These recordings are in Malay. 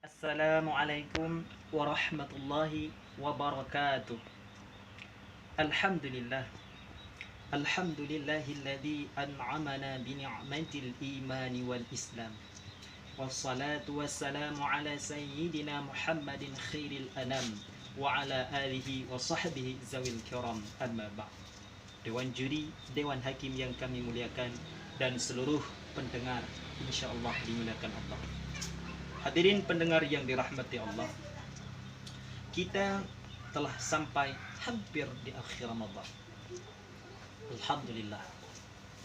Assalamualaikum warahmatullahi wabarakatuh. Alhamdulillah. Alhamdulillahilladzi an'amana bi ni'matil imani wal islam. Wassalatu wassalamu ala sayyidina Muhammadin khairil anam wa ala alihi wa sahbihi zawil kiram, amma ba'd. Dewan juri, dewan hakim yang kami muliakan, dan seluruh pendengar insyaallah dimuliakan Allah. Hadirin pendengar yang dirahmati Allah, kita telah sampai hampir di akhir Ramadan. Alhamdulillah,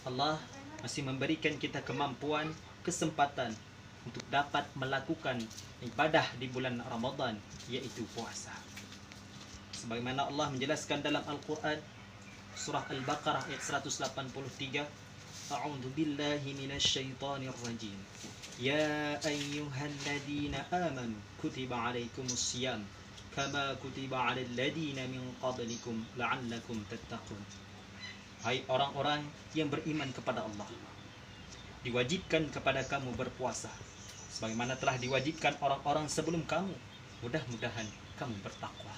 Allah masih memberikan kita kemampuan, kesempatan untuk dapat melakukan ibadah di bulan Ramadan, yaitu puasa. Sebagaimana Allah menjelaskan dalam Al-Quran, surah Al-Baqarah ayat 183, A'udzu billahi minasyaitonir rajim. Ya ayyuhalladzina amanu kutiba alaikumus syiyam kama kutiba alal ladzina min qablikum la'allakum tattaqun. Hai orang-orang yang beriman kepada Allah, diwajibkan kepada kamu berpuasa sebagaimana telah diwajibkan orang-orang sebelum kamu, mudah-mudahan kamu bertakwa.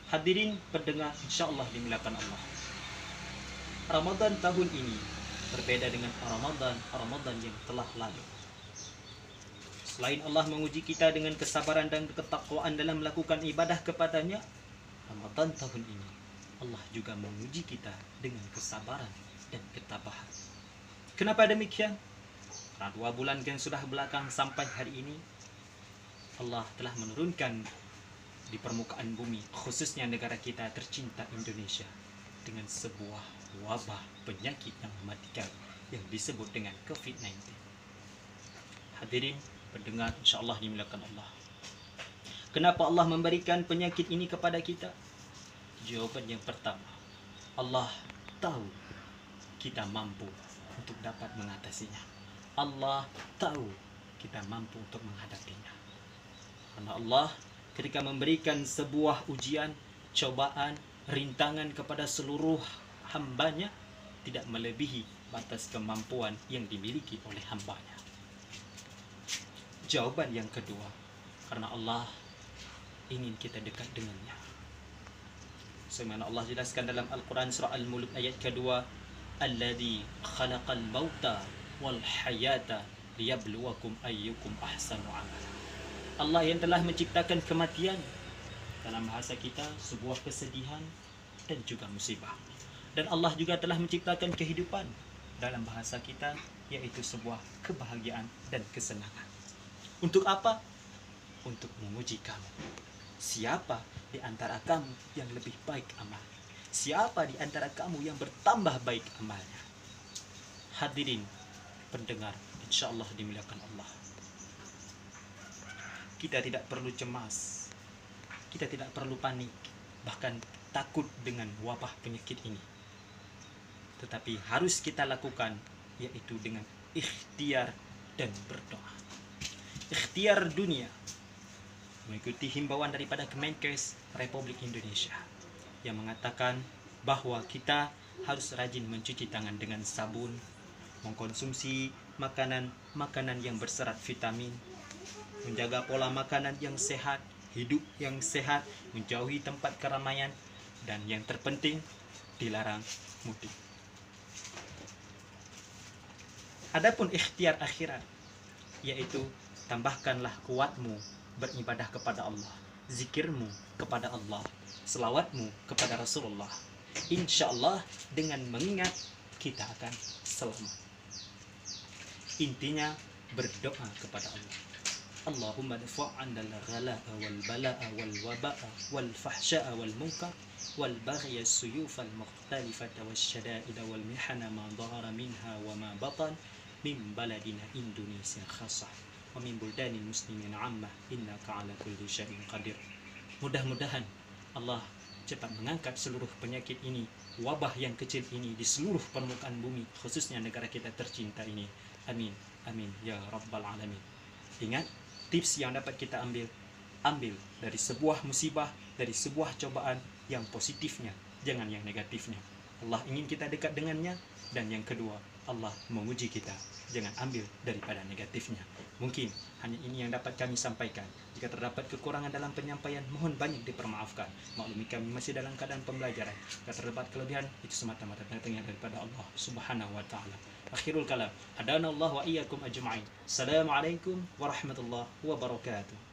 Hadirin pendengar insyaallah dimuliakan Allah, Ramadan tahun ini berbeda dengan Ramadan yang telah lalu. Selain Allah menguji kita dengan kesabaran dan ketakwaan dalam melakukan ibadah kepadanya, Ramadan tahun ini Allah juga menguji kita dengan kesabaran dan ketabahan. Kenapa demikian? Karena 2 bulan yang sudah belakang sampai hari ini, Allah telah menurunkan di permukaan bumi, khususnya negara kita tercinta Indonesia, dengan sebuah wabah penyakit yang mematikan yang disebut dengan COVID-19. Hadirin pendengar insyaallah dimuliakan Allah, kenapa Allah memberikan penyakit ini kepada kita? Jawaban yang pertama, Allah tahu kita mampu untuk dapat mengatasinya. Allah tahu kita mampu untuk menghadapinya. Karena Allah ketika memberikan sebuah ujian, cobaan, rintangan kepada seluruh hambanya, tidak melebihi batas kemampuan yang dimiliki oleh hambanya. Jawaban yang kedua, karena Allah ingin kita dekat dengannya. Sebagaimana Allah jelaskan dalam Al-Quran surah Al-Mulk ayat kedua, Alladzi khalaqal mauta wal hayata liyabluwakum ayyukum ahsanu amala. Allah yang telah menciptakan kematian, dalam bahasa kita sebuah kesedihan dan juga musibah. Dan Allah juga telah menciptakan kehidupan, dalam bahasa kita yaitu sebuah kebahagiaan dan kesenangan. Untuk apa? Untuk menguji kamu. Siapa di antara kamu yang lebih baik amal? Siapa di antara kamu yang bertambah baik amalnya? Hadirin pendengar insyaallah dimuliakan Allah, kita tidak perlu cemas, kita tidak perlu panik, bahkan takut dengan wabah penyakit ini. Tetapi harus kita lakukan, yaitu dengan ikhtiar dan berdoa. Ikhtiar dunia, mengikuti himbauan daripada Kemenkes Republik Indonesia yang mengatakan bahwa kita harus rajin mencuci tangan dengan sabun, mengkonsumsi makanan yang berserat vitamin, menjaga pola makanan yang sehat, hidup yang sehat, menjauhi tempat keramaian, dan yang terpenting dilarang mudik. Adapun ikhtiar akhirat, yaitu tambahkanlah kuatmu beribadah kepada Allah, zikirmu kepada Allah, selawatmu kepada Rasulullah. Insyaallah dengan mengingat kita akan selamat. Intinya berdoa kepada Allah. Allahumma dafa' 'anil ghala'a wal bala'a wal waba'a wal fahsya'a wal munkar wal baghy as-suyuf al mukhtalifata wasyada'id wal mihana ma dhahara minha wa ma batan min baladina Indonesia khassah wa min buldanil muslimin 'ammah innaka 'ala kulli syai'in qadir. Mudah-mudahan Allah cepat mengangkat seluruh penyakit ini, wabah yang kecil ini di seluruh permukaan bumi, khususnya negara kita tercinta ini. Amin, amin ya rabbal alamin. Ingat, tips yang dapat kita ambil dari sebuah musibah, dari sebuah cobaan, yang positifnya, jangan yang negatifnya. Allah ingin kita dekat dengannya, dan yang kedua, Allah menguji kita, jangan ambil daripada negatifnya. Mungkin hanya ini yang dapat kami sampaikan. Jika terdapat kekurangan dalam penyampaian, mohon banyak dipermaafkan. Maklumi kami masih dalam keadaan pembelajaran. Jika terdapat kelebihan, itu semata-mata datangnya daripada Allah Subhanahu wa taala. Akhirul kalam. Hadanallahu wa iyyakum ajma'in. Assalamualaikum warahmatullahi wabarakatuh.